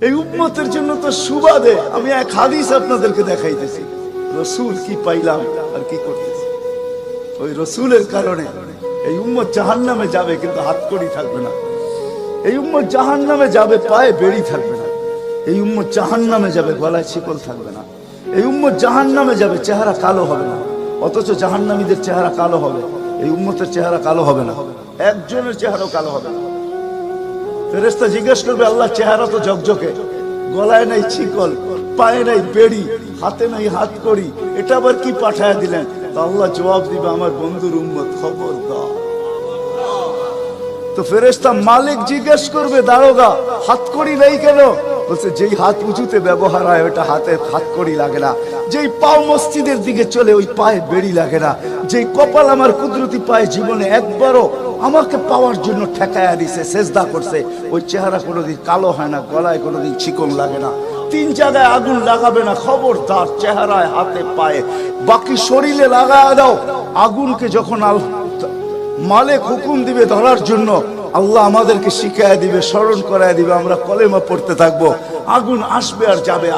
এই উম্মতের জন্য তো সুবাদে আমি এক হাদিস আপনাদেরকে দেখাইতেছি, রসুল কি পাইলাম আর কি করতেছি। ওই রসুলের কারণে এই উম্মত জাহান্নামে যাবে, কিন্তু হাতকড়ি থাকবে না। এই উম্মত জাহান্নামে যাবে, পায়ে বেড়ি থাকবে না। এই উম্মত জাহান্নামে যাবে, গলায় শিকল থাকবে না। এই উম্মত জাহান্নামে যাবে, চেহারা কালো হবে না। অথচ জাহান্নামীদের চেহারা কালো হবে, এই উম্মতের চেহারা কালো হবে না। একজনের চেহারাও কালো হবে না। ফেরেশতা জিজ্ঞেস করবে, আল্লাহ চেহারা তো ঝকঝকে, গলায় নাই শিকল, পায়ে নাই বেড়ি, হাতে নাই হাতকড়ি, এটা আবার কি পাঠায় দিলেন? তো আল্লাহ জবাব দিবে, আমার বন্ধুর উম্মত, খবরদার। তো ফেরেশতা মালিক জিজ্ঞেস করবে, দারোগা হাতকড়ি নেই কেন? বলছে, যেই হাত উঁচুতে ব্যবহার হয় ওটা হাতে হাতকড়ি লাগে না। যেই পাও মসজিদের দিকে চলে ওই পায়ে বেড়ি লাগে না। যেই কপাল আমার কুদরতি পায়ে জীবনে একবারও আমাকে পাওয়ার জন্য ঠেকায়া দিছে, সেজদা করছে, ওই চেহারা কোনোদিন কালো হয় না, গলায় কোনোদিন চিকন লাগে না। 3 জায়গায় আগুন লাগাবে না, খবরদার। চেহারায়, হাতে, পায়ে, বাকি শরীরে লাগায়া দাও। আগুনকে যখন মালিক হুকুম দিবে ধরার জন্য, আল্লাহ আমাদেরকে শিখায় দিবে, স্মরণ করায় দিবে, আমরা কলেমা পড়তে থাকবো, আগুন আসবে আর যাবে।